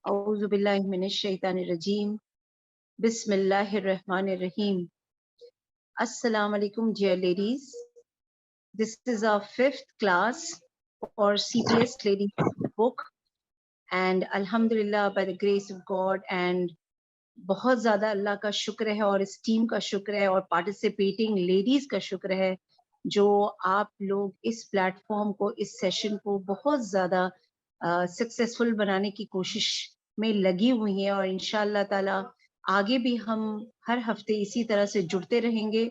اعوذ باللہ من الشیطان الرجیم بسم اللہ الرحمن الرحیم. السلام علیکم dear ladies. This is our 5th class for CPS Lady book and alhamdulillah by the grace of God and بہت زیادہ اللہ کا شکر ہے اور اس ٹیم کا شکر ہے اور پارٹیسپیٹنگ لیڈیز کا شکر ہے جو آپ لوگ اس پلیٹ فارم کو اس سیشن کو بہت زیادہ سکسیسفل بنانے کی کوشش میں لگی ہوئی ہیں اور انشاءاللہ تعالی آگے بھی ہم ہر ہفتے اسی طرح سے جڑتے رہیں گے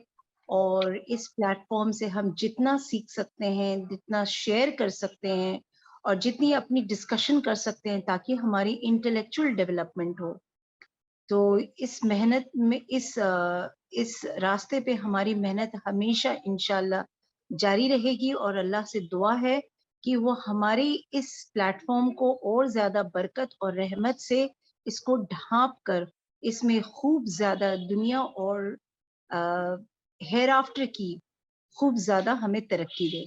اور اس پلیٹ فارم سے ہم جتنا سیکھ سکتے ہیں جتنا شیئر کر سکتے ہیں اور جتنی اپنی ڈسکشن کر سکتے ہیں تاکہ ہماری انٹلیکچوئل ڈیولپمنٹ ہو. تو اس محنت میں اس راستے پہ ہماری محنت ہمیشہ انشاءاللہ جاری رہے گی اور اللہ سے دعا ہے کہ وہ ہماری اس پلیٹ فارم کو اور زیادہ برکت اور رحمت سے اس کو ڈھانپ کر اس میں خوب زیادہ دنیا اور ہیر آفٹر کی خوب زیادہ ہمیں ترقی دے.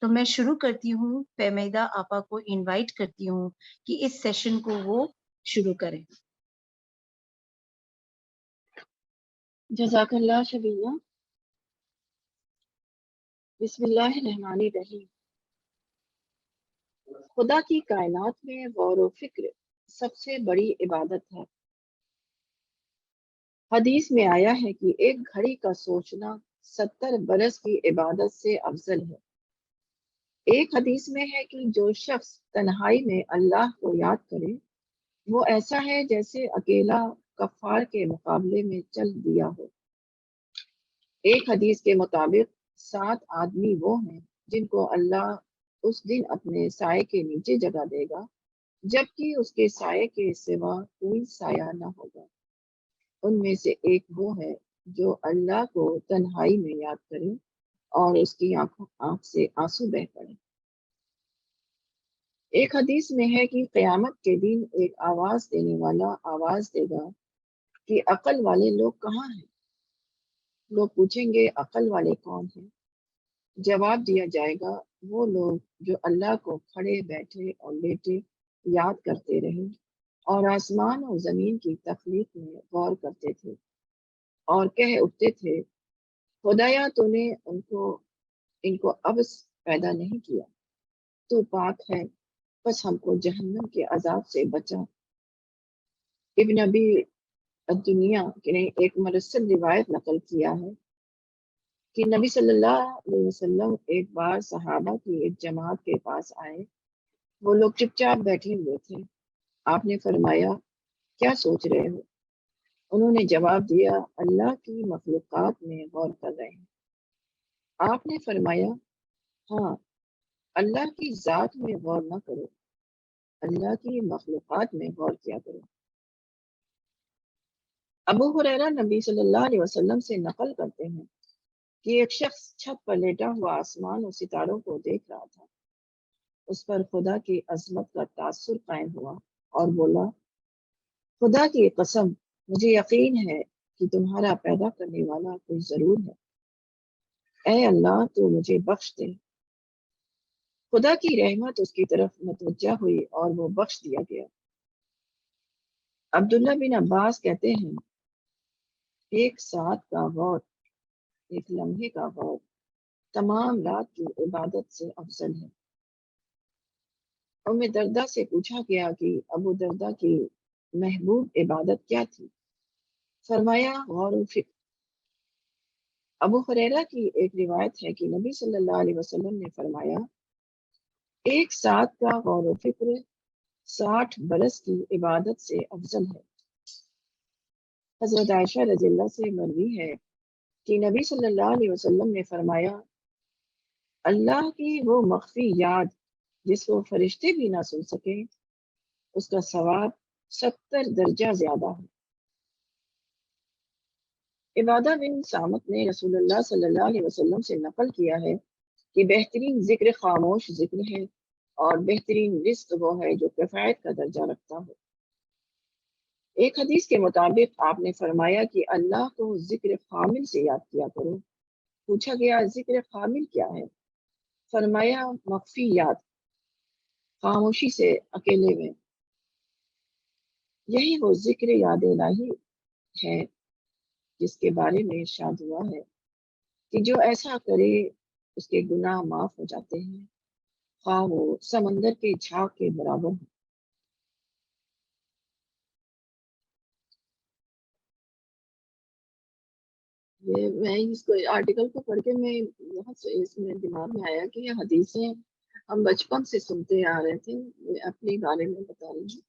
تو میں شروع کرتی ہوں، فہمیدہ آپا کو انوائٹ کرتی ہوں کہ اس سیشن کو وہ شروع کریں. جزاک اللہ شبینہ. بسم اللہ الرحمن الرحیم. خدا کی کائنات میں غور و فکر سب سے بڑی عبادت ہے. حدیث میں آیا ہے کہ ایک گھڑی کا سوچنا 70 برس کی عبادت سے افضل ہے. ایک حدیث میں ہے کہ جو شخص تنہائی میں اللہ کو یاد کرے وہ ایسا ہے جیسے اکیلا کفار کے مقابلے میں چل دیا ہو. ایک حدیث کے مطابق 7 آدمی وہ ہیں جن کو اللہ اس دن اپنے سائے کے نیچے جگہ دے گا جبکہ اس کے سائے کے سوا کوئی سایہ نہ ہوگا. ان میں سے ایک وہ ہے جو اللہ کو تنہائی میں یاد کرے اور اس کی آنکھ سے آنسو بہہ پڑے. ایک حدیث میں ہے کہ قیامت کے دن ایک آواز دینے والا آواز دے گا کہ عقل والے لوگ کہاں ہیں؟ لوگ پوچھیں گے عقل والے کون ہیں؟ جواب دیا جائے گا وہ لوگ جو اللہ کو کھڑے بیٹھے اور لیٹے یاد کرتے رہے اور آسمان اور زمین کی تخلیق میں غور کرتے تھے اور کہہ اٹھتے تھے خدایا تو نے ان کو اب پیدا نہیں کیا، تو پاک ہے، بس ہم کو جہنم کے عذاب سے بچا. ابن ابی الدنیا نے ایک مرسل روایت نقل کیا ہے کہ نبی صلی اللہ علیہ وسلم ایک بار صحابہ کی ایک جماعت کے پاس آئے. وہ لوگ چپ چاپ بیٹھے ہوئے تھے. آپ نے فرمایا کیا سوچ رہے ہو؟ انہوں نے جواب دیا اللہ کی مخلوقات میں غور کر رہے ہیں. آپ نے فرمایا ہاں، اللہ کی ذات میں غور نہ کرو، اللہ کی مخلوقات میں غور کیا کرو. ابو ہریرہ نبی صلی اللہ علیہ وسلم سے نقل کرتے ہیں کہ ایک شخص چھت پر لیٹا ہوا آسمان اور ستاروں کو دیکھ رہا تھا. اس پر خدا کی عظمت کا تاثر قائم ہوا اور بولا خدا کی قسم مجھے یقین ہے کہ تمہارا پیدا کرنے والا کوئی ضرور ہے. اے اللہ تو مجھے بخش دے. خدا کی رحمت اس کی طرف متوجہ ہوئی اور وہ بخش دیا گیا. عبداللہ بن عباس کہتے ہیں ایک ساتھ کا غور، ایک لمحے کا غور تمام رات کی عبادت سے افضل ہے. ام دردہ سے پوچھا گیا کہ ابو دردہ کی محبوب عبادت کیا تھی؟ فرمایا غور و فکر. ابو ہریرہ کی ایک روایت ہے کہ نبی صلی اللہ علیہ وسلم نے فرمایا ایک ساتھ کا غور و فکر 60 برس کی عبادت سے افضل ہے. حضرت عائشہ رضی اللہ سے مروی ہے کہ نبی صلی اللہ علیہ وسلم نے فرمایا اللہ کی وہ مخفی یاد جس کو فرشتے بھی نہ سن سکیں اس کا ثواب 70 درجہ زیادہ ہے. عبادہ بن صامت نے رسول اللہ صلی اللہ علیہ وسلم سے نقل کیا ہے کہ بہترین ذکر خاموش ذکر ہے اور بہترین رزق وہ ہے جو کفایت کا درجہ رکھتا ہو. ایک حدیث کے مطابق آپ نے فرمایا کہ اللہ کو ذکر خامل سے یاد کیا کرو. پوچھا گیا ذکر خامل کیا ہے؟ فرمایا مخفی یاد، خاموشی سے اکیلے میں. یہی وہ ذکر یاد الہی ہے جس کے بارے میں ارشاد ہوا ہے کہ جو ایسا کرے اس کے گناہ معاف ہو جاتے ہیں، خواہ وہ سمندر کے جھاگ کے برابر ہو۔ میں اس کو آرٹیکل کو پڑھ کے میں بہت سے اس میں دماغ میں آیا کہ یہ حدیثیں ہم بچپن سے سنتے آ رہے تھے، میں اپنے بارے میں بتا رہی ہوں،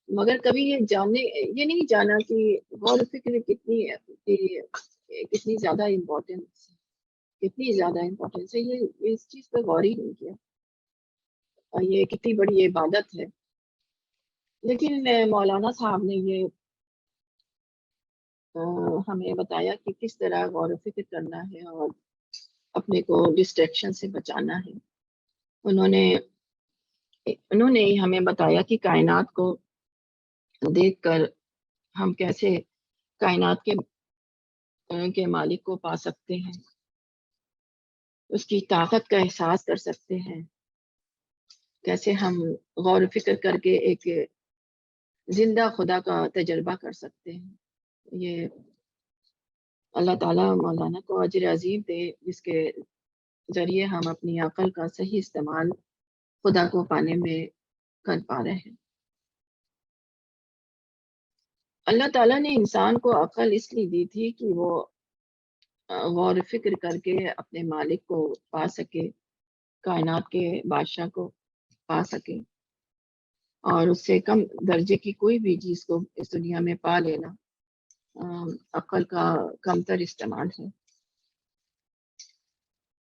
مگر کبھی یہ نہیں جانا کہ غور و فکر کتنی زیادہ امپورٹینس ہے، یہ اس چیز پہ غور ہی نہیں کیا، اور یہ کتنی بڑی عبادت ہے۔ لیکن مولانا صاحب نے یہ ہمیں بتایا کہ کس طرح غور و فکر کرنا ہے اور اپنے کو ڈسٹریکشن سے بچانا ہے۔ انہوں نے ہمیں بتایا کہ کائنات کو دیکھ کر ہم کیسے کائنات کے مالک کو پا سکتے ہیں، اس کی طاقت کا احساس کر سکتے ہیں، کیسے ہم غور و فکر کر کے ایک زندہ خدا کا تجربہ کر سکتے ہیں۔ یہ اللہ تعالیٰ مولانا کو اجر عظیم دے جس کے ذریعے ہم اپنی عقل کا صحیح استعمال خدا کو پانے میں کر پا رہے ہیں۔ اللہ تعالیٰ نے انسان کو عقل اس لیے دی تھی کہ وہ غور و فکر کر کے اپنے مالک کو پا سکے، کائنات کے بادشاہ کو پا سکے، اور اس سے کم درجے کی کوئی بھی چیز کو اس دنیا میں پا لینا عقل کا کمتر استعمال ہے۔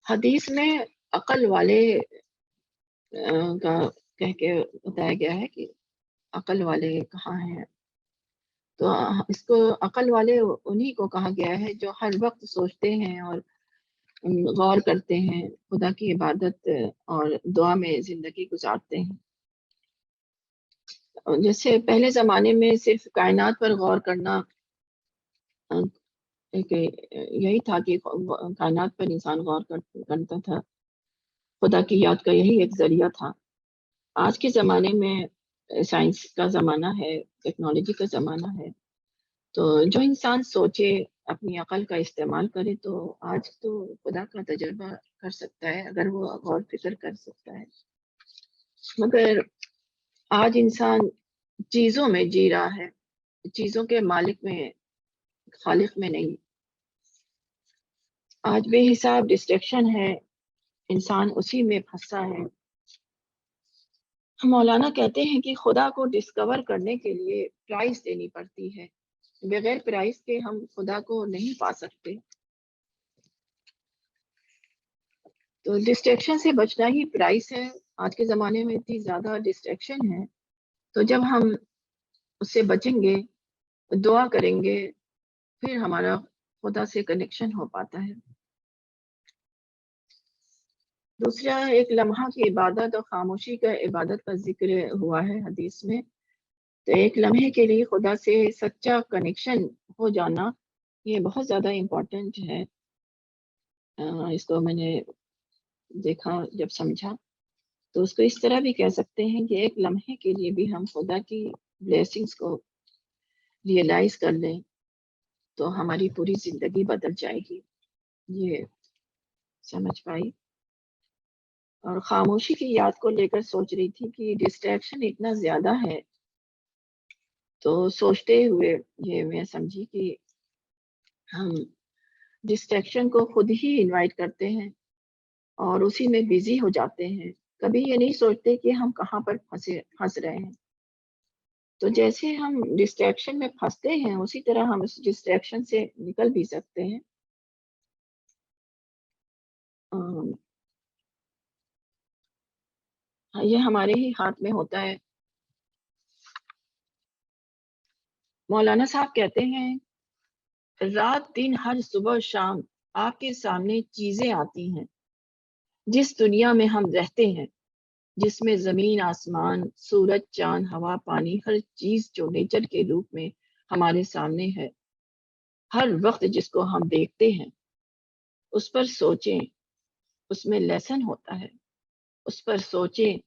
حدیث میں عقل والے کا کہہ کے بتایا گیا ہے کہ عقل والے کہاں ہیں، تو اس کو عقل والے انہی کو کہا گیا ہے جو ہر وقت سوچتے ہیں اور غور کرتے ہیں، خدا کی عبادت اور دعا میں زندگی گزارتے ہیں۔ جیسے پہلے زمانے میں صرف کائنات پر غور کرنا یہی تھا کہ کائنات پر انسان غور کرتا تھا، خدا کی یاد کا یہی ایک ذریعہ تھا۔ آج کے زمانے میں سائنس کا زمانہ ہے، ٹیکنالوجی کا زمانہ ہے، تو جو انسان سوچے، اپنی عقل کا استعمال کرے تو آج تو خدا کا تجربہ کر سکتا ہے اگر وہ غور فکر کر سکتا ہے۔ مگر آج انسان چیزوں میں جی رہا ہے، چیزوں کے مالک میں، خالق میں نہیں۔ آج بے حساب ڈسٹریکشن ہے، انسان اسی میں پھنسا ہے۔ مولانا کہتے ہیں کہ خدا کو ڈسکور کرنے کے لیے پرائز دینی پڑتی ہے، بغیر پرائز کے ہم خدا کو نہیں پا سکتے۔ تو ڈسٹریکشن سے بچنا ہی پرائز ہے۔ آج کے زمانے میں اتنی زیادہ ڈسٹریکشن ہے، تو جب ہم اس سے بچیں گے، دعا کریں گے، پھر ہمارا خدا سے کنیکشن ہو پاتا ہے۔ دوسرا ایک لمحہ کی عبادت اور خاموشی کا عبادت کا ذکر ہوا ہے حدیث میں، تو ایک لمحے کے لیے خدا سے سچا کنیکشن ہو جانا یہ بہت زیادہ امپورٹنٹ ہے۔ اس کو میں نے دیکھا، جب سمجھا تو اس کو اس طرح بھی کہہ سکتے ہیں کہ ایک لمحے کے لیے بھی ہم خدا کی بلیسنگز کو ریئلائز کر لیں تو ہماری پوری زندگی بدل جائے گی۔ یہ سمجھ پائی؟ اور خاموشی کی یاد کو لے کر سوچ رہی تھی کہ ڈسٹریکشن اتنا زیادہ ہے، تو سوچتے ہوئے یہ میں سمجھی کہ ہم ڈسٹریکشن کو خود ہی انوائٹ کرتے ہیں اور اسی میں بزی ہو جاتے ہیں، کبھی یہ نہیں سوچتے کہ ہم کہاں پر پھنس رہے ہیں۔ تو جیسے ہم ڈسٹریکشن میں پھنستے ہیں اسی طرح ہم اس ڈسٹریکشن سے نکل بھی سکتے ہیں۔ یہ ہمارے ہی ہاتھ میں ہوتا ہے۔ مولانا صاحب کہتے ہیں رات دن ہر صبح شام آپ کے سامنے چیزیں آتی ہیں، جس دنیا میں ہم رہتے ہیں، جس میں زمین آسمان، سورج چاند ہوا پانی، ہر چیز جو نیچر کے روپ میں ہمارے سامنے ہے، ہر وقت جس کو ہم دیکھتے ہیں اس پر سوچیں، اس میں لیسن ہوتا ہے، اس پر سوچیں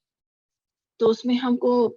تو اس میں ہم کو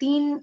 3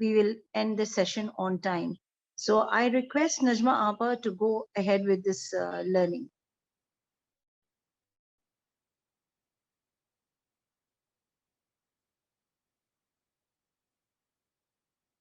we will end the session on time. So I request Najma Apa to go ahead with this learning.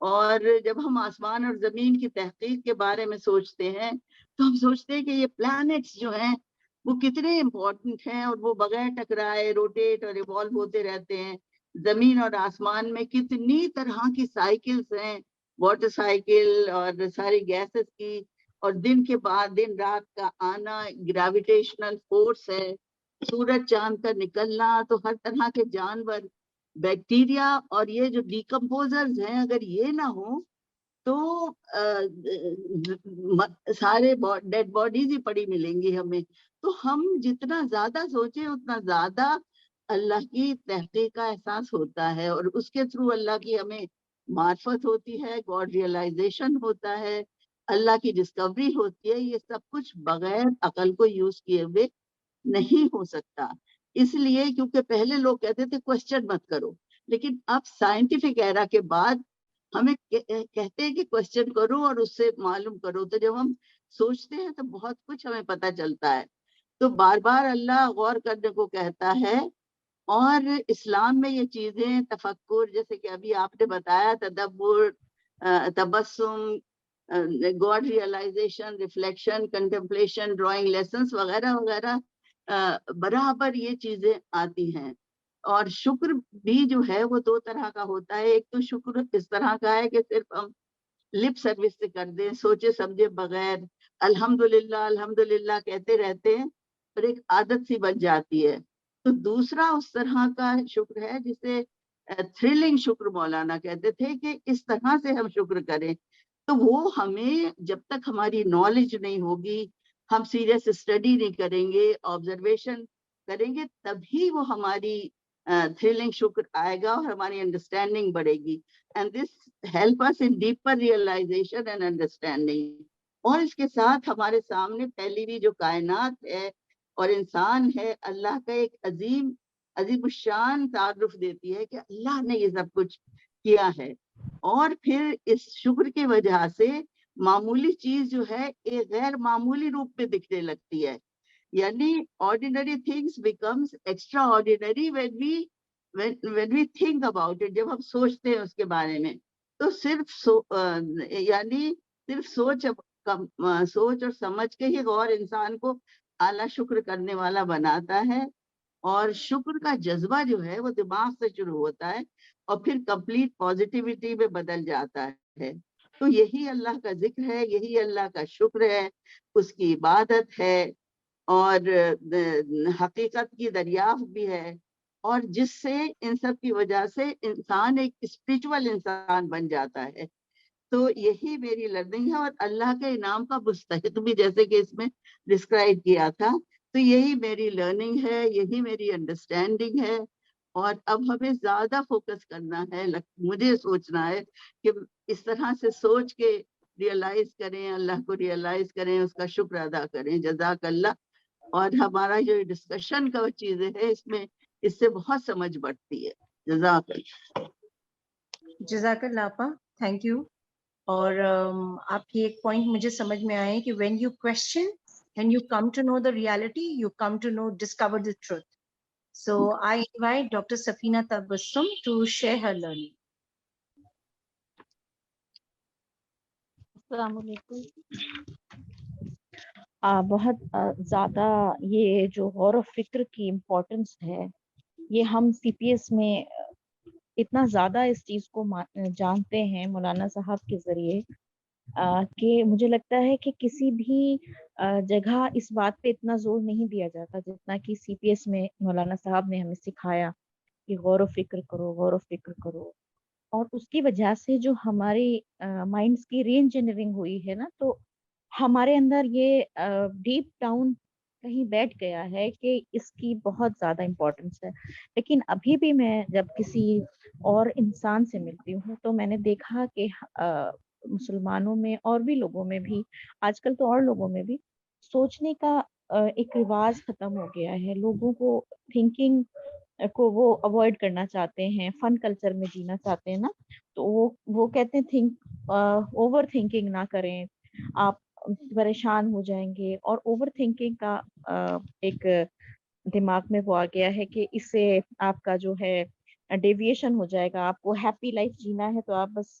اور جب ہم آسمان اور زمین کی تحقیق کے بارے میں سوچتے ہیں تو ہم سوچتے ہیں کہ یہ پلانٹس جو ہیں وہ کتنے امپورٹنٹ ہیں اور وہ بغیر ٹکرائے روٹیٹ اور ایوالو ہوتے رہتے ہیں. زمین اور آسمان میں کتنی طرح کی سائیکلز ہیں, واٹر سائیکل اور ساری گیسز کی, اور دن کے بعد دن رات کا آنا, گریویٹیشنل فورس ہے, سورج چاند کا نکلنا, تو ہر طرح کے جانور, بیکٹیریا اور یہ جو ڈیکمپوزرز ہیں اگر یہ نہ ہو تو سارے ڈیڈ باڈیز ہی پڑی ملیں گی ہمیں. تو ہم جتنا زیادہ سوچیں اتنا زیادہ اللہ کی تحقیق کا احساس ہوتا ہے, اور اس کے تھرو اللہ کی ہمیں معرفت ہوتی ہے, گاڈ ریئلائزیشن ہوتا ہے, اللہ کی ڈسکوری ہوتی ہے. یہ سب کچھ بغیر عقل کو یوز کیے ہوئے نہیں ہو سکتا. اس لیے کیونکہ پہلے لوگ کہتے تھے کوشچن مت کرو, لیکن اب سائنٹیفک ایرا کے بعد ہمیں کہتے ہیں کہ کوشچن کرو اور اس سے معلوم کرو. تو جب ہم سوچتے ہیں تو بہت کچھ ہمیں پتہ چلتا ہے. تو بار بار اللہ غور کرنے کو کہتا ہے, اور اسلام میں یہ چیزیں تفکر, جیسے کہ ابھی آپ نے بتایا, تدبر, تبسم, God realisation, reflection, contemplation, drawing lessons وغیرہ وغیرہ, برابر یہ چیزیں آتی ہیں. اور شکر بھی جو ہے وہ دو طرح کا ہوتا ہے. ایک تو شکر اس طرح کا ہے کہ صرف ہم لپ سروس سے کر دیں, سوچے سمجھے بغیر الحمدللہ الحمدللہ کہتے رہتے ہیں, اور ایک عادت سی بن جاتی ہے. تو دوسرا اس طرح کا شکر ہے جسے تھرلنگ شکر مولانا کہتے تھے, کہ اس طرح سے ہم شکر کریں. تو وہ ہمیں جب تک ہماری نالج نہیں ہوگی, ہم سیریس اسٹڈی نہیں کریں گے, آبزرویشن کریں گے, تبھی وہ ہماری تھرلنگ شکر آئے گا اور ہماری انڈرسٹینڈنگ بڑھے گی. And this help us in deeper realization and understanding. اور اس کے ساتھ ہمارے سامنے پھیلی ہوئی جو کائنات ہے اور انسان ہے, اللہ کا ایک عظیم الشان تعارف دیتی ہے کہ اللہ نے یہ سب کچھ کیا ہے. اور پھر اس شکر کی وجہ سے معمولی چیز جو ہے ایک غیر معمولی روپ میں دکھنے لگتی ہے. یعنی ordinary things becomes extraordinary when we think about it, جب ہم سوچتے ہیں اس کے بارے میں. تو صرف سوچ اور سمجھ کے ہی غور انسان کو اعلیٰ شکر کرنے والا بناتا ہے. اور شکر کا جذبہ جو ہے وہ دماغ سے شروع ہوتا ہے اور پھر کمپلیٹ پازیٹیوٹی میں بدل جاتا ہے. تو یہی اللہ کا ذکر ہے, یہی اللہ کا شکر ہے, اس کی عبادت ہے, اور حقیقت کی دریافت بھی ہے, اور جس سے ان سب کی وجہ سے انسان ایک اسپریچول انسان بن جاتا ہے. تو یہی میری لرننگ ہے, اور اللہ کے انعام کا مستحق بھی جیسے کہ اس میں ڈسکرائب کیا تھا. تو یہی میری لرننگ ہے, یہی میری انڈرسٹینڈنگ ہے. اور اب ہمیں زیادہ فوکس کرنا ہے, مجھے سوچنا ہے کہ اس طرح سے سوچ کے ریئلائز کریں, اللہ کو ریئلائز کریں, اس کا شکر ادا کریں. جزاک اللہ. اور ہمارا جو ڈسکشن کا چیزیں ہے اس سے بہت سمجھ بڑھتی ہے. جزاک اللہ. جزاک اللہ آپا, تھینک یو. اور آپ کی ایک پوائنٹ مجھے سمجھ میں آئے کہ when you question, when you come to know the reality, you come to know, discover the truth. So I invite Dr. Safina Tabassum to share her learning. السلام علیکم. بہت زیادہ یہ جو غور و فکر کی امپورٹنس ہے, یہ ہم سی پی ایس میں اتنا زیادہ اس چیز کو جانتے ہیں مولانا صاحب کے ذریعے, کہ مجھے لگتا ہے کہ کسی بھی جگہ اس بات پہ اتنا زور نہیں دیا جاتا جتنا کہ سی پی ایس میں مولانا صاحب نے ہمیں سکھایا کہ غور و فکر کرو, غور و فکر کرو. اور اس کی وجہ سے جو ہماری مائنڈس کی ری انجینئرنگ ہوئی ہے نا, تو ہمارے اندر یہ ڈیپ ڈاؤن کہیں بیٹھ گیا ہے کہ اس کی بہت زیادہ امپورٹنس ہے. لیکن ابھی بھی میں جب کسی اور انسان سے ملتی ہوں تو میں نے دیکھا کہ مسلمانوں میں اور بھی لوگوں میں بھی, آج کل تو اور لوگوں میں بھی, سوچنے کا ایک رواج ختم ہو گیا ہے. لوگوں کو تھنکنگ کو وہ اوائڈ کرنا چاہتے ہیں, فن کلچر میں جینا چاہتے ہیں نا, تو وہ کہتے ہیں اوور تھنکنگ نہ کریں, آپ پریشان ہو جائیں گے. اور اوور تھنکنگ کا ایک دماغ میں وہ آ گیا ہے کہ اس سے آپ کا جو ہے ڈیویشن ہو جائے گا. آپ کو ہیپی لائف جینا ہے تو آپ بس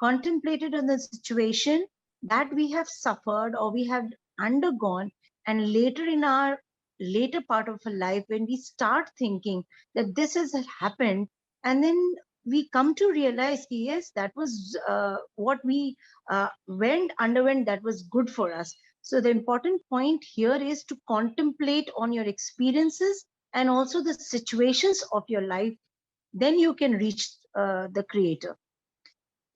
contemplated on the situation that we have suffered or we have undergone, and later in our later part of our life when we start thinking that this has happened, and then we come to realize yes, that was what we underwent, that was good for us. So the important point here is to contemplate on your experiences and also the situations of your life. Then you can reach the creator.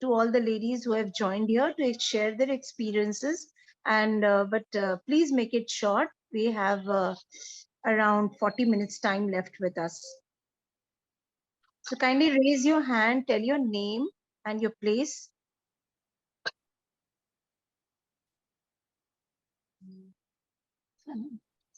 to all the ladies who have joined here to share their experiences, and but please make it short. We have around 40 minutes time left with us. So kindly raise your hand, tell your name and your place.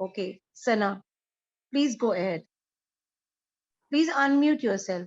Okay, Sana, please go ahead. Please unmute yourself.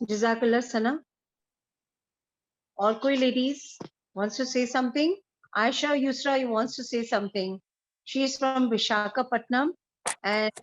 Jazakallah Sana. Or koi ladies wants to say something? Aisha Yusra, you wants to say something. She is from Visakhapatnam and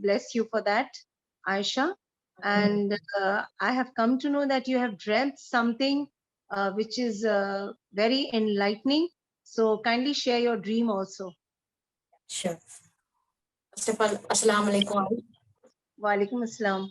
bless you for that, Aisha. And I have come to know that you have dreamt something which is very enlightening. So kindly share your dream also. Sure. First of all, Assalamu alaikum. Walaikum assalam.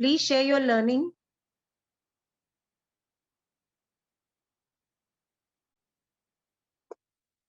Please share your learning.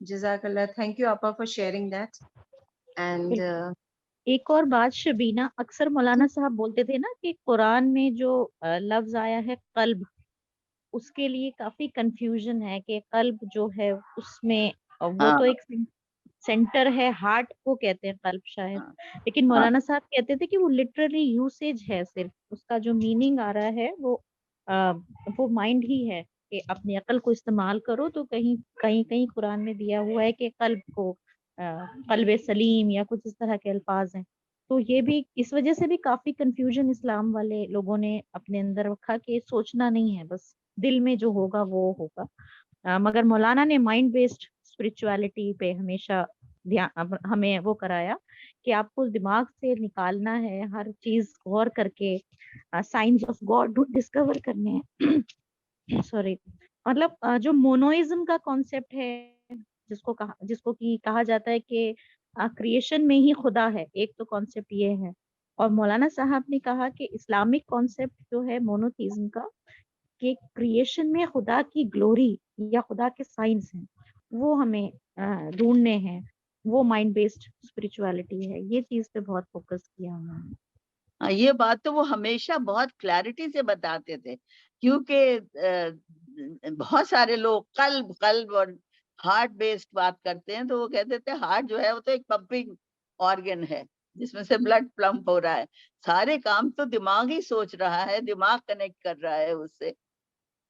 Jazakallah. Thank you, Appa, for sharing that. And ایک اور بات شبینہ، اکثر مولانا صاحب بولتے تھے نا کہ قرآن میں جو لفظ آیا ہے قلب، اس کے لیے کافی کنفیوژن ہے کہ قلب جو ہے اس میں وہ تو ایک سینٹر ہے، ہارٹ کو کہتے ہیں قلب شاید، لیکن مولانا صاحب کہتے تھے کہ وہ لٹرلی یوسیج ہے، صرف اس کا جو میننگ آ رہا ہے وہ مائنڈ ہی ہے کہ اپنی عقل کو استعمال کرو. تو کہیں قرآن میں دیا ہوا ہے کہ قلب کو قلب سلیم یا کچھ اس طرح کے الفاظ ہیں. تو یہ بھی اس وجہ سے بھی کافی کنفیوژن اسلام والے لوگوں نے اپنے اندر رکھا کہ سوچنا نہیں ہے، بس دل میں جو ہوگا وہ ہوگا. مگر مولانا نے مائنڈ بیسڈ اسپرچویلٹی پہ ہمیشہ ہمیں وہ کرایا کہ آپ کو دماغ سے نکالنا ہے ہر چیز، غور کر کے سائنس آف گاڈ ڈسکور کرنے ہیں. سوری، مطلب جو مونوئزم کا کانسیپٹ ہے، جس کو کہا جاتا ہے کہ کریشن میں ہی خدا ہے، ایک تو کانسیپٹ یہ ہے. اور مولانا صاحب نے کہا کہ اسلامک کانسیپٹ جو ہے مونوتھیزم کا، کہ کریشن میں خدا کی گلوری یا خدا کے سائنس ہیں، وہ ہمیں ڈھونڈنے ہیں، وہ مائنڈ بیسڈ اسپرچویلٹی ہے. یہ چیز پہ بہت فوکس کیا انہوں نے. یہ بات تو وہ ہمیشہ بہت کلیئرٹی سے بتاتے تھے، کیونکہ بہت سارے لوگ قلب اور ہارٹ بیسڈ بات کرتے ہیں، تو وہ کہتے تھے ہارٹ جو ہے وہ تو ایک پمپنگ آرگن ہے جس میں سے بلڈ پمپ ہو رہا ہے، سارے کام تو دماغ ہی سوچ رہا ہے، دماغ کنیکٹ کر رہا ہے اس سے.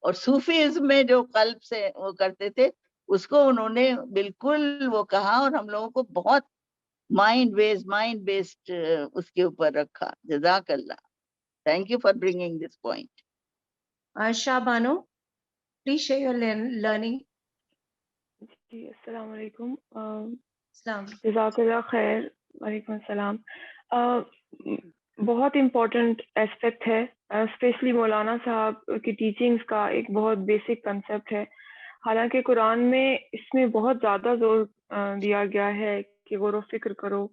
اور صوفیزم میں جو قلب سے وہ کرتے تھے اس کو انہوں نے بالکل وہ کہا، اور ہم لوگوں کو بہت مائنڈ بیسڈ اس کے اوپر رکھا. جزاک اللہ. Thank you for bringing this point. Shah Banu, please share your learning. جی السلام علیکم. Islam. جزاک اللہ خیر. وعلیکم السلام. بہت امپورٹنٹ ایسپیکٹ ہے، اسپیشلی مولانا صاحب کی ٹیچنگز کا ایک بہت بیسک کنسیپٹ ہے. حالانکہ قرآن میں اس میں بہت زیادہ زور دیا گیا ہے کہ غور و فکر کرو،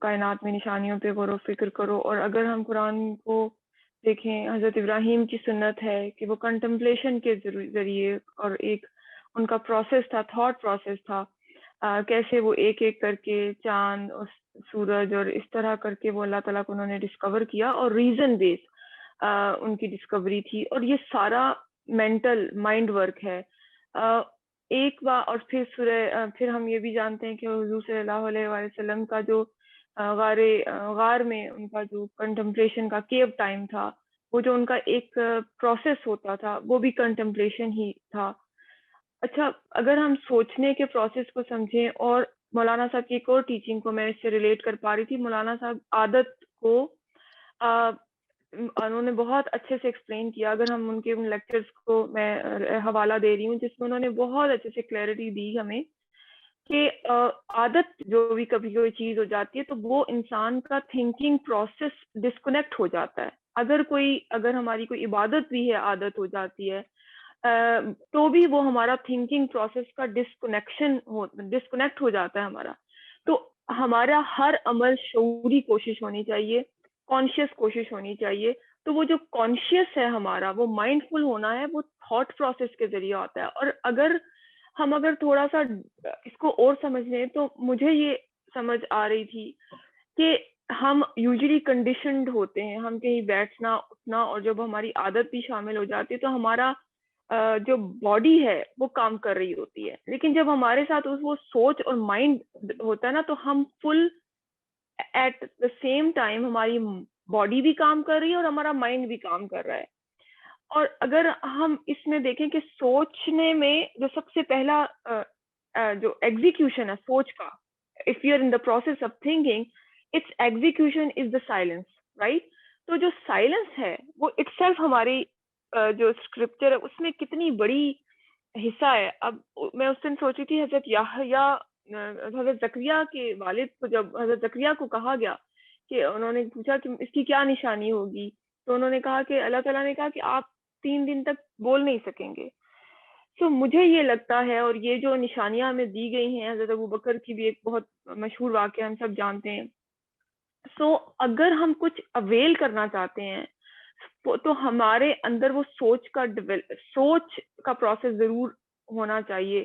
کائنات میں نشانیوں پہ غور و فکر کرو. اور اگر ہم قرآن کو دیکھیں، حضرت ابراہیم کی سنت ہے کہ وہ کنٹمپلیشن کے ذریعے، اور ایک ان کا پروسیس تھا، تھاٹ پروسیس تھا، کیسے وہ ایک ایک کر کے چاند اور سورج اور اس طرح کر کے وہ اللہ تعالیٰ کو انہوں نے ڈسکور کیا، اور ریزن بیس ان کی ڈسکوری تھی. اور یہ سارا مینٹل مائنڈ ورک ہے. ایک بار اور پھر ہم یہ بھی جانتے ہیں کہ حضور صلی اللہ علیہ وسلم کا جو غار میں ان کا جو کنٹمپلیشن کا کیو ٹائم تھا، وہ جو ان کا ایک پروسیس ہوتا تھا وہ بھی کنٹمپلیشن ہی تھا. اچھا، اگر ہم سوچنے کے پروسیس کو سمجھیں، اور مولانا صاحب کی ایک اور ٹیچنگ کو میں اس سے ریلیٹ کر پا رہی تھی. مولانا صاحب عادت کو انہوں نے بہت اچھے سے ایکسپلین کیا. اگر ہم ان کے لیکچرز کو میں حوالہ دے رہی ہوں جس میں انہوں نے بہت اچھے سے کلیئرٹی دی ہمیں کہ عادت جو بھی کبھی کوئی چیز ہو جاتی ہے تو وہ انسان کا تھنکنگ پروسیس ڈسکنیکٹ ہو جاتا ہے. اگر ہماری کوئی عبادت بھی ہے عادت ہو جاتی ہے تو بھی وہ ہمارا تھنکنگ پروسیس کا ڈسکنیکٹ ہو جاتا ہے ہمارا. تو ہمارا ہر عمل شعوری کوشش ہونی چاہیے، کانشیس کوشش ہونی چاہیے. تو وہ جو کانشیس ہے ہمارا، وہ مائنڈ فل ہونا ہے، وہ تھاٹ پروسیس کے ذریعے آتا ہے. اور اگر تھوڑا سا اس کو اور سمجھ لیں تو مجھے یہ سمجھ آ رہی تھی کہ ہم یوزلی کنڈیشنڈ ہوتے ہیں، ہم کہیں بیٹھنا اٹھنا، اور جب ہماری عادت بھی شامل ہو جاتی ہے تو ہمارا جو باڈی ہے وہ کام کر رہی ہوتی ہے. لیکن جب ہمارے ساتھ وہ سوچ اور مائنڈ ہوتا ہے نا، تو ہم فل ایٹ دا سیم ٹائم ہماری باڈی بھی کام کر رہی ہے اور ہمارا مائنڈ بھی کام کر رہا ہے. اور اگر ہم اس میں دیکھیں کہ سوچنے میں جو سب سے پہلا جو ایگزیکیوشن ہے سوچ کا، if you are in the process of thinking, its execution is the silence, right? تو جو سائلنس ہے وہ itself ہماری جو اسکرپچر ہے اس میں کتنی بڑی حصہ ہے. اب میں اس دن سوچی تھی حضرت زکریا کے والد کو، جب حضرت زکریا کو کہا گیا کہ انہوں نے پوچھا کہ اس کی کیا نشانی ہوگی، تو انہوں نے کہا کہ اللہ تعالیٰ نے کہا کہ آپ 3 دن تک بول نہیں سکیں گے. تو مجھے یہ لگتا ہے، اور یہ جو نشانیاں ہمیں دی گئی ہیں، حضرت ابوبکر کی بھی ایک بہت مشہور واقعہ ہم سب جانتے ہیں. سو اگر ہم کچھ اویل کرنا چاہتے ہیں تو ہمارے اندر وہ سوچ کا پروسیس ضرور ہونا چاہیے.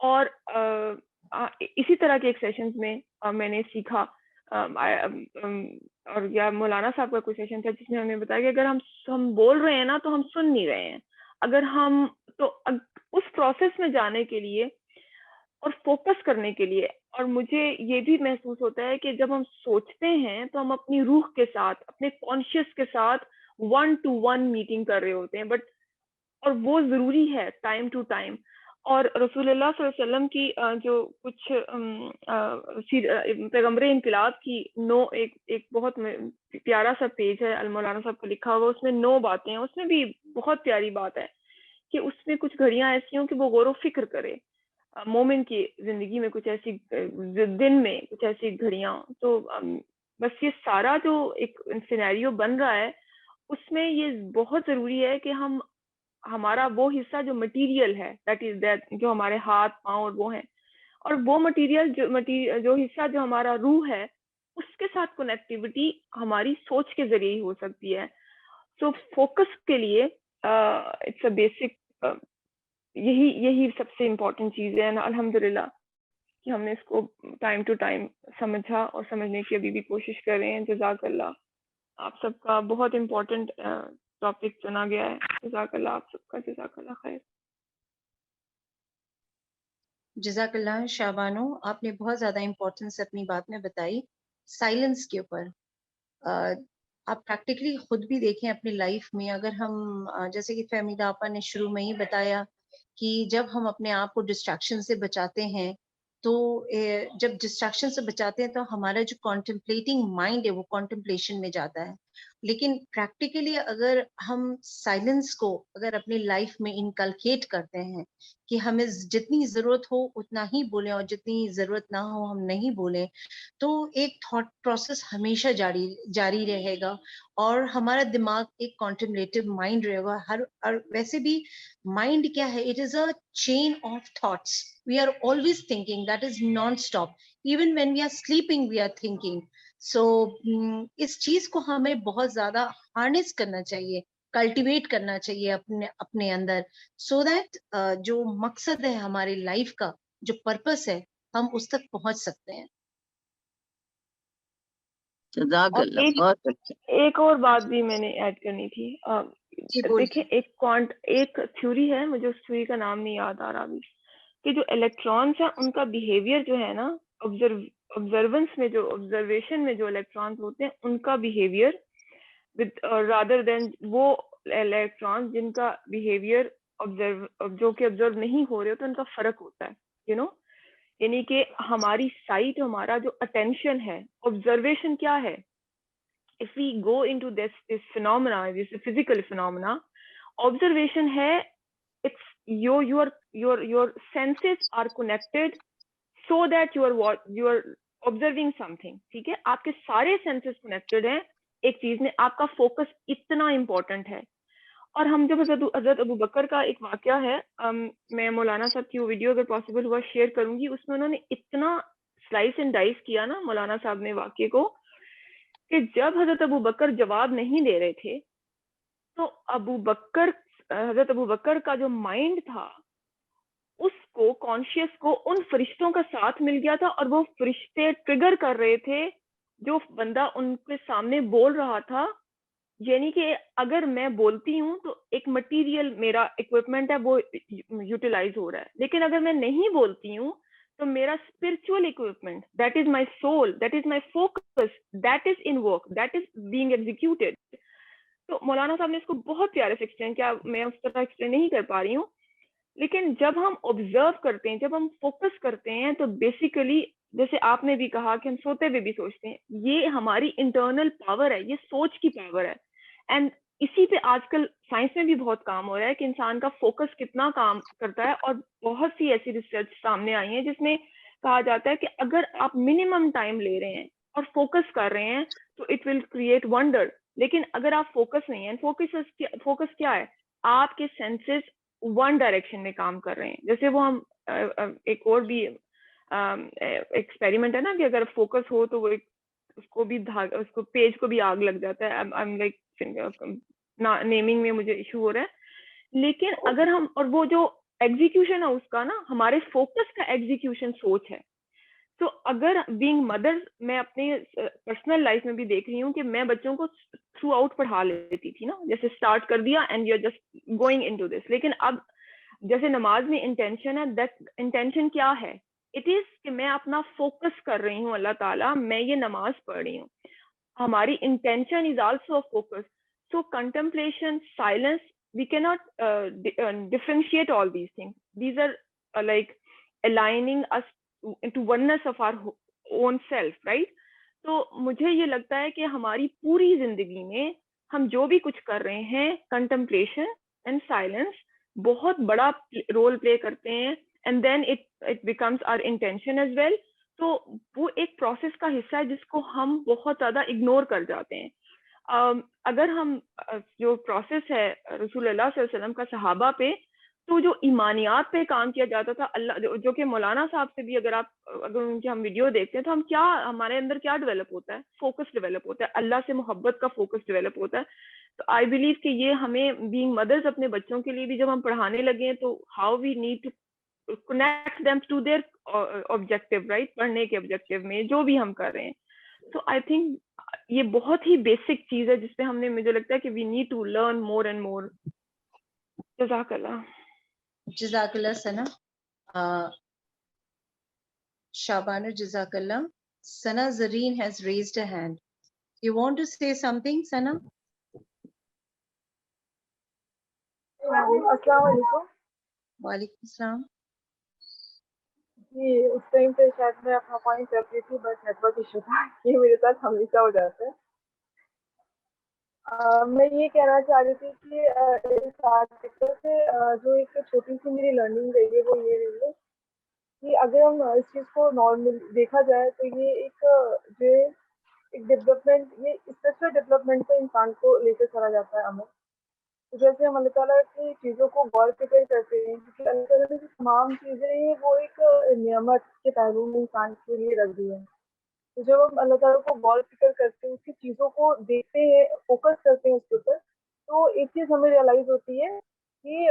اور اسی طرح کے ایک سیشنز میں میں نے سیکھا اور یا مولانا صاحب کا کوئی سیشن تھا جس میں ہمیں بتایا کہ اگر ہم بول رہے ہیں نا تو ہم سن نہیں رہے ہیں. اگر ہم تو اس پروسیس میں جانے کے لیے اور فوکس کرنے کے لیے, اور مجھے یہ بھی محسوس ہوتا ہے کہ جب ہم سوچتے ہیں تو ہم اپنی روح کے ساتھ, اپنے کانشیس کے ساتھ 1-to-1 میٹنگ کر رہے ہوتے ہیں, بٹ اور وہ ضروری ہے ٹائم ٹو ٹائم. اور رسول اللہ صلی اللہ علیہ وسلم کی جو کچھ پیغمبر انقلاب کی ایک بہت پیارا سا پیج ہے المولانا صاحب کا لکھا ہوا, اس میں 9 باتیں ہیں. اس میں بھی بہت پیاری بات ہے کہ اس میں کچھ گھڑیاں ایسی ہوں کہ وہ غور و فکر کرے. مومن کی زندگی میں کچھ ایسی, دن میں کچھ ایسی گھڑیاں. تو بس یہ سارا جو ایک سینیریو بن رہا ہے اس میں یہ بہت ضروری ہے کہ ہمارا وہ حصہ جو مٹیریل ہے, دیٹ از دیٹ, جو ہمارے ہاتھ پاؤں اور وہ ہیں, اور وہ مٹیریل جو حصہ جو ہمارا روح ہے اس کے ساتھ کنیکٹیوٹی ہماری سوچ کے ذریعے ہی ہو سکتی ہے. سو فوکس کے لیے اٹس اے بیسک, یہی سب سے امپورٹنٹ چیز ہے. الحمدللہ کہ ہم نے اس کو ٹائم ٹو ٹائم سمجھا اور سمجھنے کی ابھی بھی کوشش کر رہے ہیں. جزاک اللہ, آپ سب کا بہت امپورٹنٹ ٹاپک چنا گیا ہے. جزاک اللہ آپ سب کا, جزاک اللہ خیر. جزاک اللہ شابانو, آپ نے بہت زیادہ امپورٹنس اپنی بات میں بتائی سائلنس کے اوپر. آپ پریکٹیکلی خود بھی دیکھیں اپنی لائف میں, اگر ہم جیسے کہ فہمیدہ آپا نے شروع میں ہی بتایا کہ جب ہم اپنے آپ کو ڈسٹریکشن سے بچاتے ہیں تو جب ڈسٹریکشن سے بچاتے ہیں تو ہمارا جو کانٹمپلیٹنگ مائنڈ ہے وہ کانٹمپلیشن میں جاتا ہے. لیکن پریکٹیکلی اگر ہم سائلنس کو اگر اپنی لائف میں انکلکیٹ کرتے ہیں کہ ہمیں جتنی ضرورت ہو اتنا ہی بولیں اور جتنی ضرورت نہ ہو ہم نہیں بولیں, تو ایک تھاٹ پروسیس ہمیشہ جاری رہے گا اور ہمارا دماغ ایک کانٹمپلیٹو مائنڈ رہے گا. اور ویسے بھی مائنڈ کیا ہے, it is a chain of thoughts. We are always thinking, that is non stop. Even when we are sleeping we are thinking. So اس چیز کو ہمیں بہت زیادہ ہارنس کرنا چاہیے, کلٹیویٹ کرنا چاہیے اپنے اندر, سو دیٹ جو مقصد ہے ہماری لائف کا, جو پرپس ہے, ہم اس تک پہنچ سکتے ہیں. جزاک اور اللہ, بہت اچھا. ایک اور بات بھی میں نے ایڈ کرنی تھی. دیکھیں ایک تھیوری ہے, مجھے اس تھیوری کا نام نہیں یاد آ رہا ابھی, کہ جو الیکٹرانس ہیں ان کا بیہیویئر جو ہے نا, آبزرویشن میں جو الیکٹرانس ہوتے ہیں ان کا بیہیویئر رادر دین وہ الیکٹرانس جن کا بیہیویئر جو کہ آبزرو نہیں ہو رہے ہوتے, ان کا فرق ہوتا ہے. یعنی کہ ہماری سائٹ, ہمارا جو اٹینشن ہے, آبزرویشن کیا ہے, if we go into this phenomena, this physical phenomena, observation ہے, it's your senses are connected so that you are observing something. ٹھیک ہے, آپ کے سارے senses connected ہیں ایک چیز میں, آپ کا فوکس اتنا امپورٹنٹ ہے. اور ہم جب حضرت ابو بکر کا ایک واقعہ ہے, میں مولانا صاحب کی وہ ویڈیو اگر پاسبل ہوا شیئر کروں گی, اس میں انہوں نے اتنا سلائس اینڈ ڈائس کیا نا مولانا صاحب نے واقعے کو, کہ جب حضرت ابو بکر جواب نہیں دے رہے تھے تو حضرت ابو بکر کا جو مائنڈ تھا اس کو, کانشیس کو, ان فرشتوں کا ساتھ مل گیا تھا, اور وہ فرشتے ٹریگر کر رہے تھے جو بندہ ان کے سامنے بول رہا تھا. یعنی کہ اگر میں بولتی ہوں تو ایک مٹیریل میرا اکوپمنٹ ہے وہ یوٹیلائز ہو رہا ہے, لیکن اگر میں نہیں بولتی ہوں تو میرا spiritual equipment, that is my civil, that is my focus, that is in work, that is being executed. تو مولانا صاحب نے اس کو بہت پیارے سے ایکسپلین کیا, میں اس طرح ایکسپلین نہیں کر پا رہی ہوں. لیکن جب ہم آبزرو کرتے ہیں, جب ہم فوکس کرتے ہیں, تو بیسیکلی جیسے آپ نے بھی کہا کہ ہم سوتے ہوئے بھی سوچتے ہیں, یہ ہماری انٹرنل پاور ہے, یہ سوچ کی پاور ہے. اینڈ اسی پہ آج کل سائنس میں بھی بہت کام ہو رہا ہے کہ انسان کا فوکس کتنا کام کرتا ہے, اور بہت سی ایسی ریسرچ سامنے آئی ہیں جس میں کہا جاتا ہے کہ اگر آپ منیمم ٹائم لے رہے ہیں اور فوکس کر رہے ہیں تو اٹ ول کریٹ ونڈر. لیکن اگر آپ فوکس نہیں ہیں, فوکس کیا ہے, آپ کے سینسز ون ڈائریکشن میں کام کر رہے ہیں. جیسے وہ ہم ایک اور بھی ایکسپیریمنٹ ہے نا کہ اگر فوکس ہو تو وہ اس کو پیج کو بھی آگ لگ جاتا ہے. نیمنگ میں مجھے ایشو ہو رہا ہے, لیکن اگر ہم, اور وہ جو ایگزیکیوشن ہے اس کا نا, ہمارے فوکس کا ایگزیکیوشن سوچ ہے. تو اگر بینگ مدر, میں اپنے پرسنل لائف میں بھی دیکھ رہی ہوں کہ میں بچوں کو تھرو آؤٹ پڑھا لیتی تھی نا, جیسے اسٹارٹ کر دیا and you are just going into this. لیکن اب جیسے نماز میں انٹینشن ہے, دیٹ انٹینشن کیا ہے؟ اٹ از کہ میں اپنا فوکس کر رہی ہوں اللہ تعالیٰ, میں یہ نماز پڑھ رہی ہوں. ہماری intention is also focus. So contemplation, silence, we cannot differentiate all these things. These are like aligning us into oneness of our own self, right? تو مجھے یہ لگتا ہے کہ ہماری پوری زندگی میں ہم جو بھی کچھ کر رہے ہیں, contemplation and silence بہت بڑا رول پلے کرتے ہیں, and then it becomes our intention as well. تو وہ ایک پروسیس کا حصہ ہے جس کو ہم بہت زیادہ اگنور کر جاتے ہیں. اگر ہم جو پروسیس ہے رسول اللہ صلی اللہ علیہ وسلم کا صحابہ پہ, تو جو ایمانیات پہ کام کیا جاتا تھا, اللہ جو کہ مولانا صاحب سے بھی اگر ان کی ہم ویڈیو دیکھتے ہیں تو ہم کیا, ہمارے اندر کیا ڈیولپ ہوتا ہے؟ فوکس ڈیولپ ہوتا ہے, اللہ سے محبت کا فوکس ڈیولپ ہوتا ہے. تو آئی بلیو کہ یہ ہمیں بینگ مدرز اپنے بچوں کے لیے بھی جب ہم پڑھانے لگے ہیں تو how we need to connect them to their objective, right, پڑھنے کے آبجیکٹیو میں جو بھی ہم کر رہے ہیں. تو آئی تھنک یہ بہت ہی بیسک چیز ہے جس پہ ہم نے, مجھے لگتا ہے کہ we need to learn more and more. جزاک اللہ. جزاک اللہ ثنا. شابانو, جزاک اللہ. Sana Zareen has raised a hand. You want to say something, Sana? السلام علیکم. وعلیکم السلام. جی اس ٹائم پہ شاید میں اپنا پوائنٹ کر رہی تھی, بٹ نیٹ ورک ایشو تھا, یہ میرے ساتھ ہمیشہ ہو جاتا ہے. میں یہ کہنا چاہ رہی تھی کہ اس آرٹیکل سے جو ایک چھوٹی سی میری لرننگ رہی ہے وہ یہ رہی ہے کہ اگر ہم اس چیز کو نارمل دیکھا جائے تو یہ جو ایک ڈیولپمنٹ, یہ اسپیشل ڈیولپمنٹ پہ انسان کو لے کے چلا جاتا ہے عمل. تو جیسے ہم اللہ تعالیٰ کی چیزوں کو غور فکر کرتے ہیں, کیونکہ اللہ تعالیٰ نے جو تمام چیزیں ہیں وہ ایک نعمت کے پہلو میں انسان کے لیے رکھ دی ہے. تو جب ہم اللہ تعالیٰ کو غور فکر کرتے ہیں, اس کی چیزوں کو دیکھتے ہیں, فوکس کرتے ہیں اس کے اوپر, تو ایک چیز ہمیں ریئلائز ہوتی ہے کہ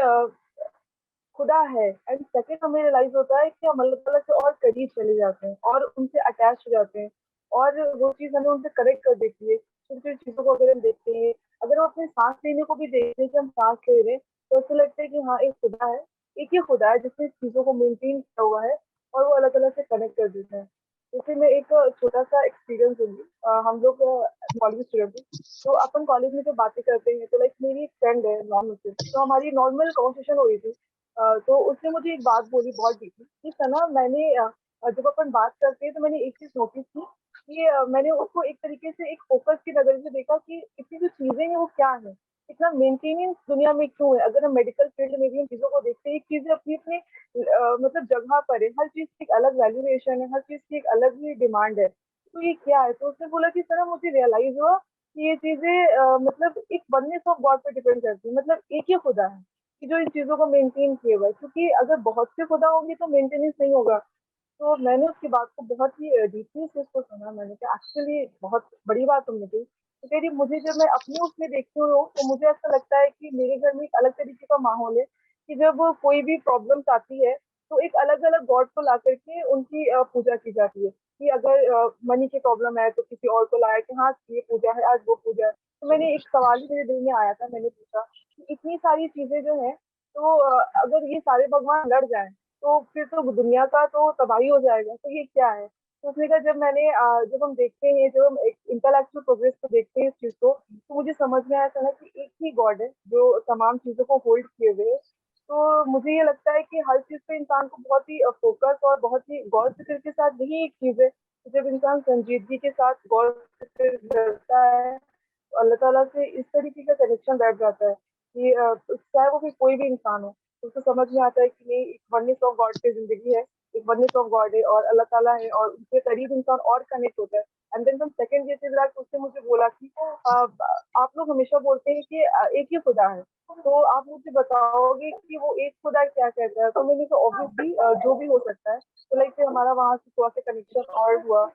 خدا ہے, اینڈ سیکنڈ ہمیں ریئلائز ہوتا ہے کہ ہم اللہ تعالیٰ سے اور قریب چلے جاتے ہیں اور ان سے اٹیچ ہو جاتے ہیں, اور وہ چیز ہمیں ان سے کنیکٹ کر دیتی ہے. چھوٹی چھوٹی چیزوں کو اگر ہم دیکھتے ہیں, اگر ہم اپنے سانس لینے کو بھی دیکھتے ہیں کہ ہم سانس لے رہے ہیں, تو ایسا لگتا ہے کہ ہاں ایک خدا ہے, ایک ہی خدا ہے جس نے چیزوں کو مینٹین کیا ہوا ہے اور وہ اللہ تعالیٰ سے کنیکٹ کر دیتا ہے. جیسے میں ایک چھوٹا سا ایکسپیرینس دوں گی. ہم لوگ کالج اسٹوڈنٹ ہیں, تو اپن کالج میں جب باتیں کرتے ہیں تو لائک میری ایک فرینڈ ہے نان مسلم, تو ہماری نارمل کنورسیشن ہو رہی تھی. تو اس نے مجھے ایک بات بولی بہت ڈیپلی کہ سنا, میں نے جب اپن بات کرتے ہیں تو میں نے ایک چیز نوٹس کی کہ میں نے اس کو ایک طریقے سے ایک فوکس کی نظر سے دیکھا کہ اتنی جو چیزیں ہیں وہ کیا ہیں, اتنا مینٹیننس دنیا میں کیوں ہے. اگر ہم میڈیکل فیلڈ میں بھی ہم چیزوں کو دیکھتے ہیں, ایک چیزیں اپنی اپنے مطلب جگہ پر ہے, ہر چیز کی ایک الگ ویلیویشن ہے, ہر چیز کی ایک الگ ہی ڈیمانڈ ہے. تو یہ کیا ہے؟ تو اس نے بولا کہ سر مجھے ریئلائز ہوا کہ یہ چیزیں مطلب ایک وننس آف گاڈ پہ ڈیپینڈ کرتی ہیں. مطلب ایک ہی خدا ہے کہ جو ان چیزوں کو مینٹین کیے ہوا ہے, کیونکہ اگر بہت سے خدا ہوں گے تو مینٹیننس نہیں ہوگا. تو میں نے اس کی بات کو بہت ہی ڈیپلی سے اس کو سنا. میں نے کہا ایکچولی بہت بڑی بات تم نے کہی. تو کہہ رہی مجھے جب میں اپنے اس میں دیکھتی ہوں تو مجھے ایسا لگتا ہے کہ میرے گھر میں ایک الگ طریقے کا ماحول ہے کہ جب کوئی بھی پرابلمس آتی ہے تو ایک الگ الگ گاڈ کو لا کر کے ان کی پوجا کی جاتی ہے. کہ اگر منی کی پرابلم ہے تو کسی اور کو لایا کہ ہاں یہ پوجا ہے, آج وہ پوجا ہے. تو میں نے ایک سوال ہی میرے دل میں آیا تھا, میں نے پوچھا کہ اتنی ساری چیزیں جو ہیں تو اگر یہ سارے بھگوان لڑ جائیں تو پھر تو دنیا کا تو تباہی ہو جائے گا, تو یہ کیا ہے؟ تو اس نے کہا جب ہم دیکھتے ہیں, جب ہم انٹلیکچوئل پروگریس کو دیکھتے ہیں اس چیز کو, تو مجھے سمجھ میں آیا تھا کہ ایک ہی گاڈ ہے جو تمام چیزوں کو ہولڈ کیے ہوئے. تو مجھے یہ لگتا ہے کہ ہر چیز پہ انسان کو بہت ہی فوکس اور بہت ہی غور فکر کے ساتھ, یہی ایک چیز ہے جب انسان سنجیدگی کے ساتھ غور فکر کرتا ہے تو اللہ تعالیٰ سے اس طریقے کا کنیکشن بیٹھ جاتا ہے کہ چاہے وہ کوئی بھی انسان ہو, اس کو سمجھ میں آتا ہے کہ نہیں ایک وننس آف گاڈ کی زندگی ہے, ایک وننس آف گاڈ ہے اور اللہ تعالیٰ ہے, اور اس کے قریب انسان اور کنیکٹ ہوتا ہے. اینڈ دین سیکنڈ یہ چیز اس نے مجھے بولا کہ آپ لوگ ہمیشہ بولتے ہیں کہ ایک ہی خدا ہے, تو آپ مجھے بتاؤ گے کہ وہ ایک خدا کیا کہتا ہے؟ تو میں نے کہا obviously جو بھی ہو سکتا ہے. تو لائک ہمارا وہاں سے تھوڑا سا کنیکشن اور ہوا.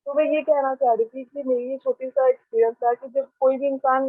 تو میں یہ کہنا چاہ رہی تھی کہ میری یہ چھوٹی سا ایکسپیرینس تھا کہ جب کوئی بھی انسان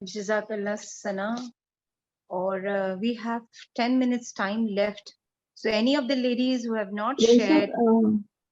Jazakallah Sana. Or we have 10 minutes time left. So any of the ladies who have not shared.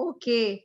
Okay.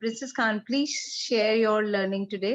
Princess Khan, please share your learning today.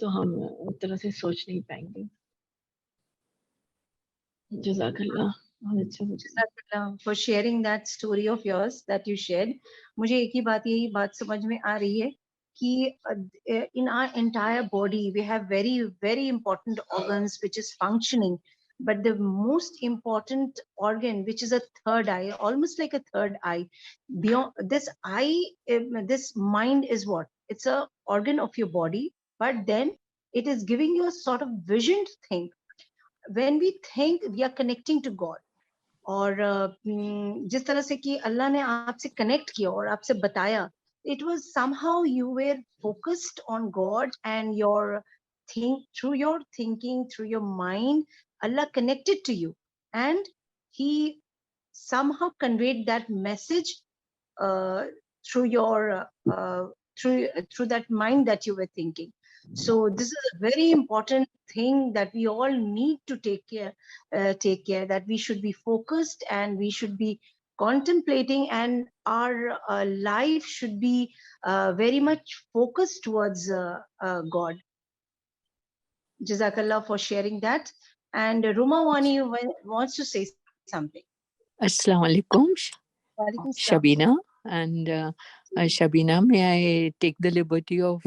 تو ہم اس طرح سے سوچ نہیں پائیں گے. جزاک اللہ. بہت اچھا ہوتا. Jazakallah for sharing that story of yours that you shared. مجھے ایک ہی بات یہی بات سمجھ میں آ رہی ہے کہ in our entire body we have very very important organs which is functioning, but the most important organ which is a third eye, almost like a third eye beyond this eye, this mind is what? It's a organ of your body, but then it is giving you a sort of vision to think. When we think, we are connecting to God. اور جس طرح سے کہ اللہ نے آپ سے connect کیا اور آپ سے بتایا, it was somehow you were focused on God and your through your thinking, through your mind, Allah connected to you and he somehow conveyed that message through your through that mind that you were thinking. So this is a very important thing that we all need to take care, that we should be focused and we should be contemplating, and our life should be very much focused towards God. Jazakallah for sharing that. And Ruma Wani wants to say something. Assalamu alaikum. Walaikum salam. Shabina. And Shabina, may I take the liberty of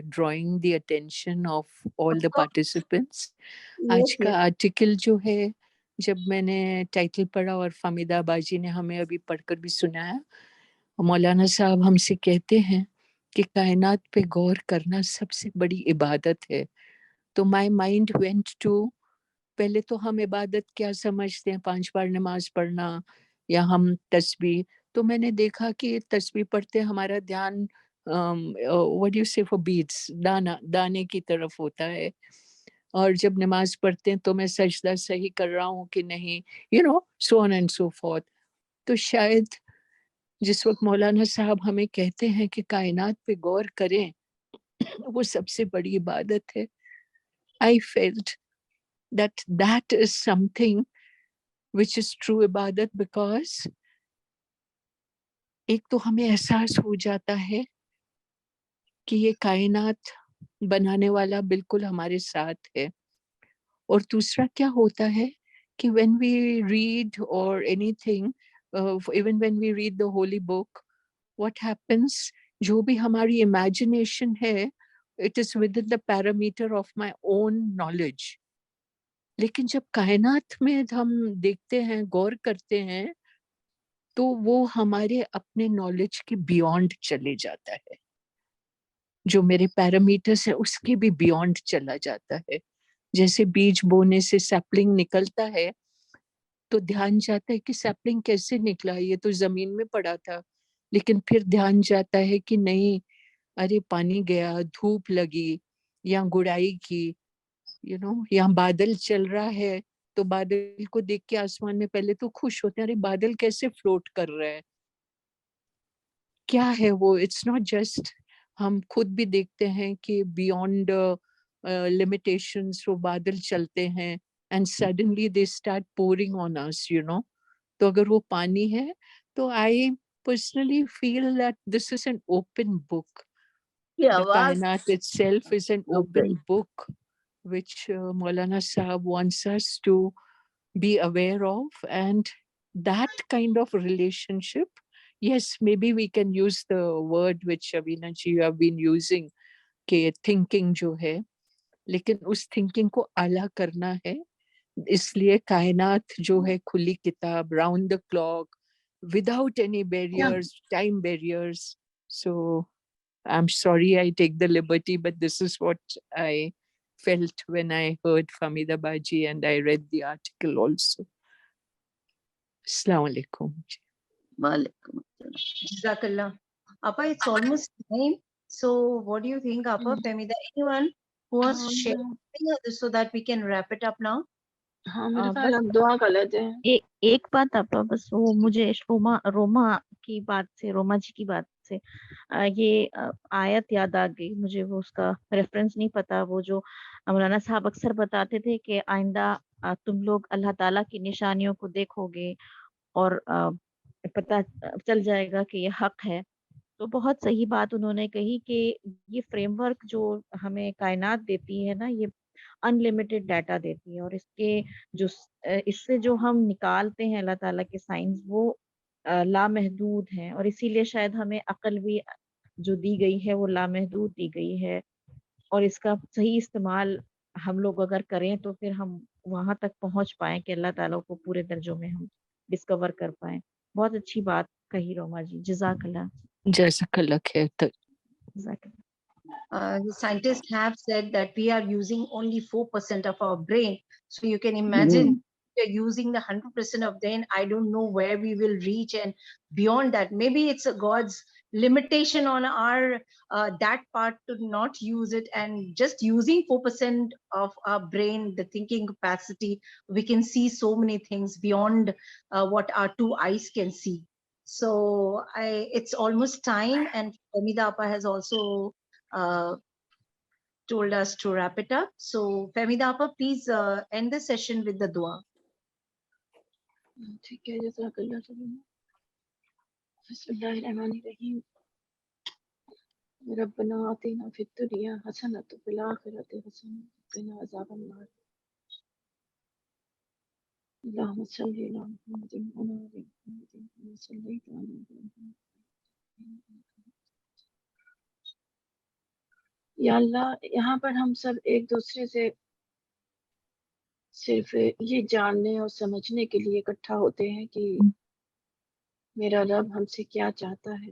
drawing the attention of all the participants? آج کا article جو ہے, جب میں نے title پڑھا اور فامیدہ باجی نے ہمیں ابھی پڑھ کر بھی سنایا, مولانا صاحب ہم سے کہتے ہیں کہ کائنات پہ غور کرنا سب سے بڑی عبادت ہے. تو مائی مائنڈ وینٹ ٹو, پہلے تو ہم عبادت کیا سمجھتے ہیں, 5 بار نماز پڑھنا یا ہم تسبیح. تو میں نے دیکھا کہ تسبیح پڑھتے ہمارا دھیان what do you say for beads, دانے کی طرف ہوتا ہے, اور جب نماز پڑھتے ہیں تو میں سجدہ صحیح کر رہا ہوں کہ نہیں, so on and so forth. تو شاید جس وقت مولانا صاحب ہمیں کہتے ہیں کہ کائنات پہ غور کریں, وہ سب سے بڑی عبادت ہے. I felt that is something which is true عبادت, because ایک تو ہمیں احساس ہو جاتا ہے کہ یہ کائنات بنانے والا بالکل ہمارے ساتھ ہے, اور دوسرا کیا ہوتا ہے کہ when we read or anything, even when we read the holy book, what happens, جو بھی ہماری imagination ہے, it is within the parameter of my own knowledge. لیکن جب کائنات میں ہم دیکھتے ہیں, غور کرتے ہیں, تو وہ ہمارے اپنے نالج کے بیونڈ چلے جاتا ہے. جو میرے پیرامیٹرز ہیں اس کے بھی بیونڈ چلا جاتا ہے. جیسے بیج بونے سے سیپلنگ نکلتا ہے تو دھیان جاتا ہے کہ سیپلنگ کیسے نکلا, یہ تو زمین میں پڑا تھا, لیکن پھر دھیان جاتا ہے کہ نہیں, ارے پانی گیا, دھوپ لگی, یا گڑائی کی, یہاں بادل چل رہا ہے, تو بادل کو دیکھ کے آسمان میں پہلے تو خوش ہوتے ہیں, ارے بادل کیسے فلوٹ کر رہا ہے, کیا ہے وہ. اٹس ناٹ جسٹ, ہم خود بھی دیکھتے ہیں کہ بیونڈ لمیٹیشنز وہ بادل چلتے ہیں, and suddenly they start pouring on us, تو اگر وہ پانی ہے تو I personally feel that this is an open book. The kainat itself is an open book which Maulana Sahab wants us to be aware of, and that kind of relationship, yes, maybe we can use the word which Shabina ji you have been using, کہ thinking جو ہے, لیکن اس thinking کو اعلیٰ کرنا ہے. اس لیے کائنات جو ہے کھلی کتاب, round the clock, without any barriers, time barriers. So I'm sorry I take the liberty, but this is what I felt when I heard Famida Baji and I read the article also. Assalamu alaikum. Walaikum assalam. Jazakallah. Appa, it's almost time. So what do you think, Appa, Famida? Anyone who wants to share something so that we can wrap it up now? ہاں میرے خیال آپ دعا کر لیتے ہیں. ایک بات آپا, بس وہ مجھے روما کی بات سے, روما جی کی بات سے یہ آیت یاد آ گئی مجھے. وہ اس کا ریفرنس نہیں پتا, وہ جو مولانا صاحب اکثر بتاتے تھے کہ آئندہ تم لوگ اللہ تعالیٰ کی نشانیوں کو دیکھو گے اور پتہ چل جائے گا کہ یہ حق ہے. تو بہت صحیح بات انہوں نے کہی کہ یہ فریم ورک جو ہمیں کائنات دیتی ہے نا، یہ انلمیٹڈ ڈیٹا دیتی ہے، اور اس کے جو اس سے جو ہم نکالتے ہیں اللہ تعالیٰ کے سائنس، وہ لامحدود ہیں، اور اسی لیے شاید ہمیں عقل بھی جو دی گئی ہے وہ لامحدود دی گئی ہے، اور اس کا صحیح استعمال ہم لوگ اگر کریں تو پھر ہم وہاں تک پہنچ پائیں کہ اللہ تعالیٰ کو پورے درجوں میں ہم ڈسکور کر پائیں. بہت اچھی بات کہی روما جی، جزاک اللہ. جزاک اللہ خیر. جزاک اللہ. The scientists have said that we are using only 4% of our brain. So you can imagine we're using the 100% of brain. I don't know where we will reach, and beyond that, maybe it's a God's limitation on our that part to not use it, and just using 4% of our brain, the thinking capacity, we can see so many things beyond what our two eyes can see. So it's almost time, and Famida Appa has also told us to wrap it up. So Famida Appa, please end the session with the dua. ٹھیک ہے. جزاک اللہ خیر. بسم اللہ الرحمن الرحیم. ربنا آتنا فی الدنیا حسنۃ وفی الآخرۃ حسنۃ وقنا عذاب النار. اللہم صلی علی محمد وعلی آل محمد کما صلیت علی ابراہیم. یا اللہ، یہاں پر ہم سب ایک دوسرے سے صرف یہ جاننے اور سمجھنے کے لیے اکٹھا ہوتے ہیں کہ میرا رب ہم سے کیا چاہتا ہے.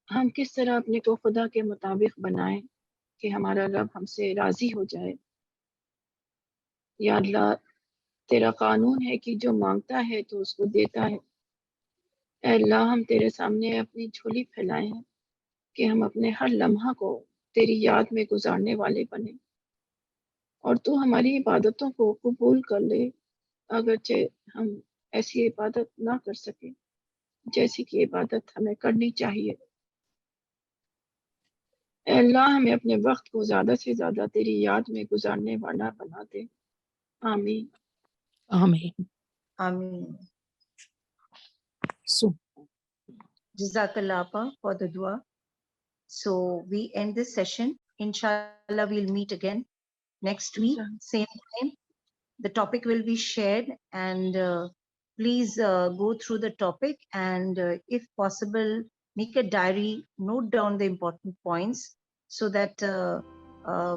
ہم کس طرح اپنے کو خدا کے مطابق بنائیں کہ ہمارا رب ہم سے راضی ہو جائے. یا اللہ، تیرا قانون ہے کہ جو مانگتا ہے تو اس کو دیتا ہے. اے اللہ، ہم تیرے سامنے اپنی جھولی پھیلائے ہیں کہ ہم اپنے ہر لمحہ کو تیری یاد میں گزارنے والے بنیں، اور تو ہماری عبادتوں کو قبول کر لے، اگرچہ ہم ایسی عبادت نہ کر سکیں جیسی کہ عبادت ہمیں کرنی چاہیے. اے اللہ، ہمیں اپنے وقت کو زیادہ سے زیادہ تیری یاد میں گزارنے والا بنا دے. آمین. آمین. Amen. So, Jazakallah Appa for the dua. So we end this session. Inshallah, we'll meet again next week, same time. The topic will be shared, and please go through the topic, and if possible, make a diary, note down the important points, so that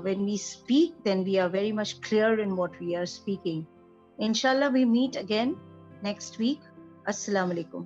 when we speak, then we are very much clear in what we are speaking. Inshallah, we meet again next week. Assalamu alaikum.